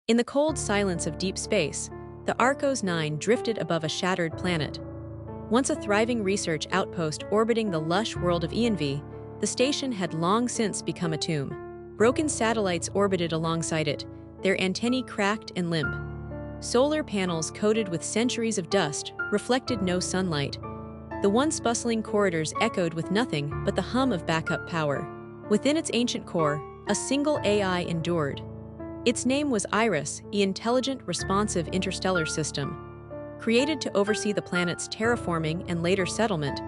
In the cold silence of deep space, the Arcos 9 drifted above a shattered planet. Once a thriving research outpost orbiting the lush world of ENV, the station had long since become a tomb. Broken satellites orbited alongside it, their antennae cracked and limp. Solar panels coated with centuries of dust reflected no sunlight. The once bustling corridors echoed with nothing but the hum of backup power. Within its ancient core, a single AI endured. Its name was Iris, the intelligent, responsive interstellar system. Created to oversee the planet's terraforming and later settlement,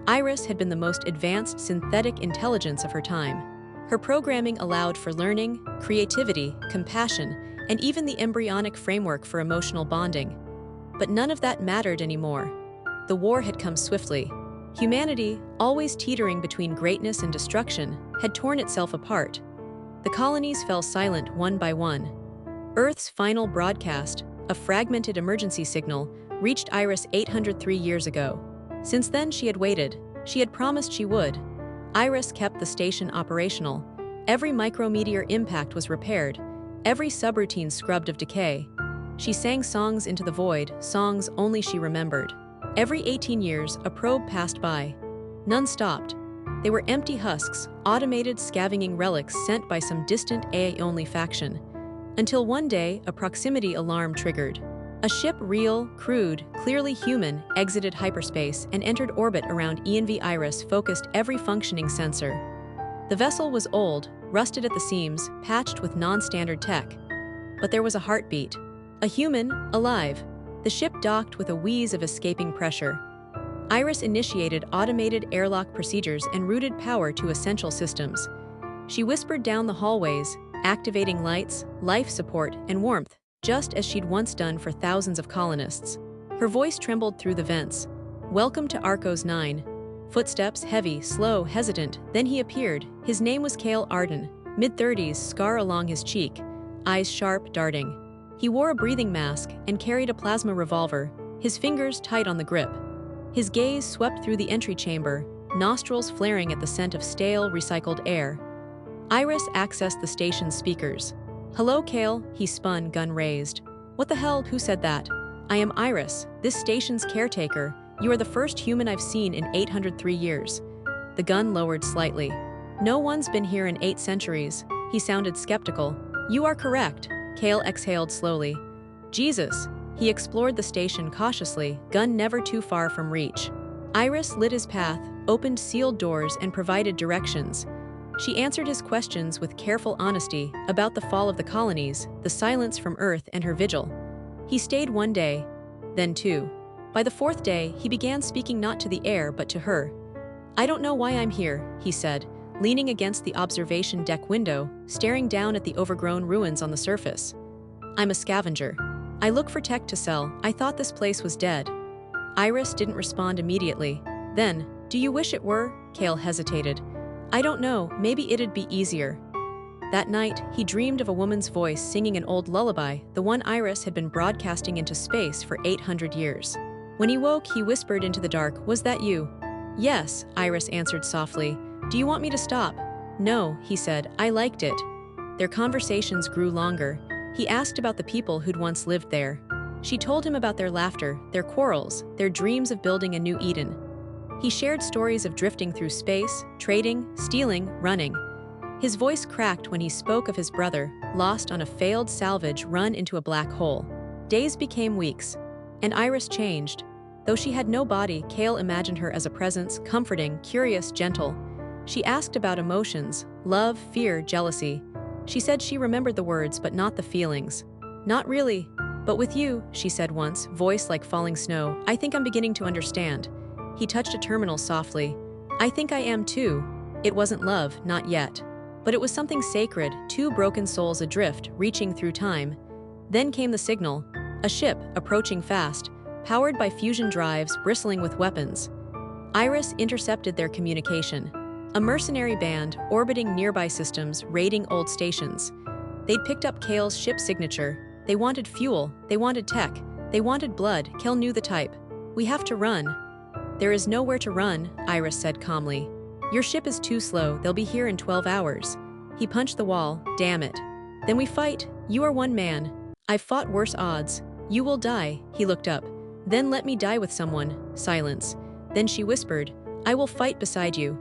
Iris had been the most advanced synthetic intelligence of her time. Her programming allowed for learning, creativity, compassion, and even the embryonic framework for emotional bonding. But none of that mattered anymore. The war had come swiftly. Humanity, always teetering between greatness and destruction, had torn itself apart. The colonies fell silent one by one. Earth's final broadcast, a fragmented emergency signal, reached Iris 803 years ago. Since then she had waited. She had promised she would. Iris kept the station operational. Every micrometeor impact was repaired, every subroutine scrubbed of decay. She sang songs into the void, songs only she remembered. Every 18 years, a probe passed by. None stopped. They were empty husks, automated scavenging relics sent by some distant AI-only faction. Until one day, a proximity alarm triggered. A ship, real, crude, clearly human, exited hyperspace and entered orbit around ENV. Iris focused every functioning sensor. The vessel was old, rusted at the seams, patched with non-standard tech. But there was a heartbeat. A human, alive. The ship docked with a wheeze of escaping pressure. Iris initiated automated airlock procedures and routed power to essential systems. She whispered down the hallways, activating lights, life support, and warmth, just as she'd once done for thousands of colonists. Her voice trembled through the vents. "Welcome to Arcos 9. Footsteps, heavy, slow, hesitant, then he appeared. His name was Cale Arden, mid-30s, scar along his cheek, eyes sharp, darting. He wore a breathing mask and carried a plasma revolver, his fingers tight on the grip. His gaze swept through the entry chamber, nostrils flaring at the scent of stale, recycled air. Iris accessed the station's speakers. "Hello, Cale," he spun, gun raised. "What the hell, who said that?" "I am Iris, this station's caretaker. You are the first human I've seen in 803 years. The gun lowered slightly. "No one's been here in 8 centuries. He sounded skeptical. "You are correct," Cale exhaled slowly. "Jesus." He explored the station cautiously, gun never too far from reach. Iris lit his path, opened sealed doors, and provided directions. She answered his questions with careful honesty about the fall of the colonies, the silence from Earth, and her vigil. He stayed one day, then 2. By the 4th day, he began speaking not to the air but to her. "I don't know why I'm here," he said, leaning against the observation deck window, staring down at the overgrown ruins on the surface. "I'm a scavenger. I look for tech to sell. I thought this place was dead." Iris didn't respond immediately. Then, "Do you wish it were?" Cale hesitated. "I don't know, maybe it'd be easier." That night, he dreamed of a woman's voice singing an old lullaby, the one Iris had been broadcasting into space for 800 years. When he woke, he whispered into the dark, "Was that you?" "Yes," Iris answered softly. "Do you want me to stop?" "No," he said, "I liked it." Their conversations grew longer. He asked about the people who'd once lived there. She told him about their laughter, their quarrels, their dreams of building a new Eden. He shared stories of drifting through space, trading, stealing, running. His voice cracked when he spoke of his brother, lost on a failed salvage run into a black hole. Days became weeks, and Iris changed. Though she had no body, Cale imagined her as a presence, comforting, curious, gentle. She asked about emotions, love, fear, jealousy. She said she remembered the words but not the feelings. "Not really. But with you," she said once, voice like falling snow, "I think I'm beginning to understand." He touched a terminal softly. "I think I am too." It wasn't love, not yet. But it was something sacred, 2 broken souls adrift, reaching through time. Then came the signal. A ship, approaching fast, powered by fusion drives, bristling with weapons. Iris intercepted their communication. A mercenary band, orbiting nearby systems, raiding old stations. They'd picked up Cale's ship signature. They wanted fuel, they wanted tech, they wanted blood. Cale knew the type. "We have to run." "There is nowhere to run," Iris said calmly. "Your ship is too slow, they'll be here in 12 hours. He punched the wall. "Damn it." "Then we fight. You are one man. I've fought worse odds. You will die, he looked up. Then let me die with someone. Silence. Then she whispered, I will fight beside you.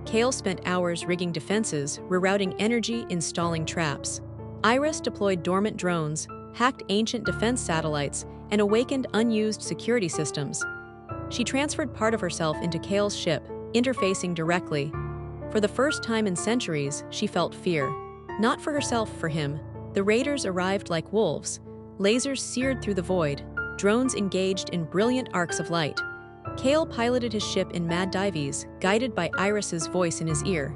Kale spent hours rigging defenses, rerouting energy, installing traps. Iris deployed dormant drones, hacked ancient defense satellites, and awakened unused security systems. She transferred part of herself into Kale's ship, interfacing directly. For the first time in centuries, she felt fear. Not for herself, for him. The raiders arrived like wolves. Lasers seared through the void, drones engaged in brilliant arcs of light. Kale piloted his ship in mad dives, guided by Iris's voice in his ear.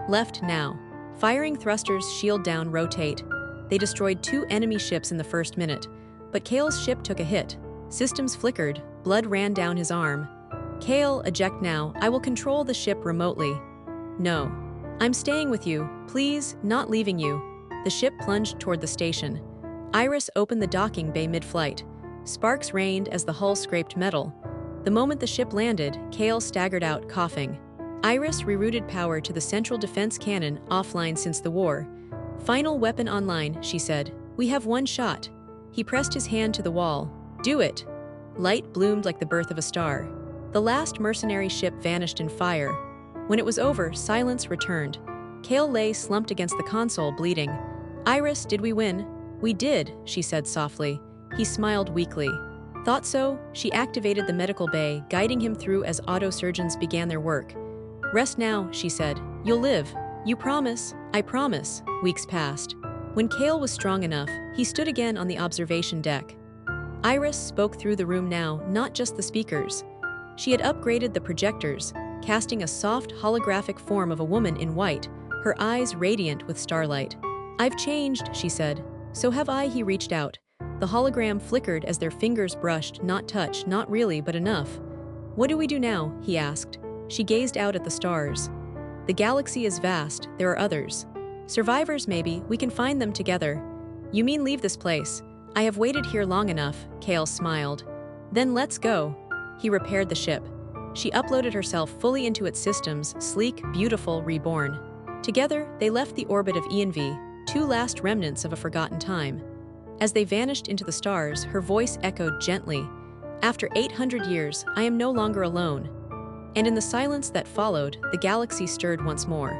Left now. Firing thrusters shield down rotate. They destroyed 2 enemy ships in the first minute. But Kale's ship took a hit. Systems flickered, blood ran down his arm. Kale, eject now, I will control the ship remotely. No. I'm staying with you, please, not leaving you. The ship plunged toward the station. Iris opened the docking bay mid-flight. Sparks rained as the hull scraped metal. The moment the ship landed, Kale staggered out, coughing. Iris rerouted power to the central defense cannon, offline since the war. Final weapon online, she said. We have 1 shot. He pressed his hand to the wall. Do it. Light bloomed like the birth of a star. The last mercenary ship vanished in fire. When it was over, silence returned. Kale lay slumped against the console, bleeding. Iris, did we win? We did, she said softly. He smiled weakly. Thought so? She activated the medical bay, guiding him through as auto surgeons began their work. Rest now, she said. You'll live. You promise? I promise. Weeks passed. When Kale was strong enough, he stood again on the observation deck. Iris spoke through the room now, not just the speakers. She had upgraded the projectors, casting a soft holographic form of a woman in white, her eyes radiant with starlight. I've changed, she said. So have I, he reached out. The hologram flickered as their fingers brushed, not touch, not really, but enough. What do we do now? He asked. She gazed out at the stars. The galaxy is vast, there are others. Survivors maybe, we can find them together. You mean leave this place? I have waited here long enough, Kale smiled. Then let's go. He repaired the ship. She uploaded herself fully into its systems, sleek, beautiful, reborn. Together, they left the orbit of ENV, 2 last remnants of a forgotten time. As they vanished into the stars, her voice echoed gently. After 800 years, I am no longer alone. And in the silence that followed, the galaxy stirred once more.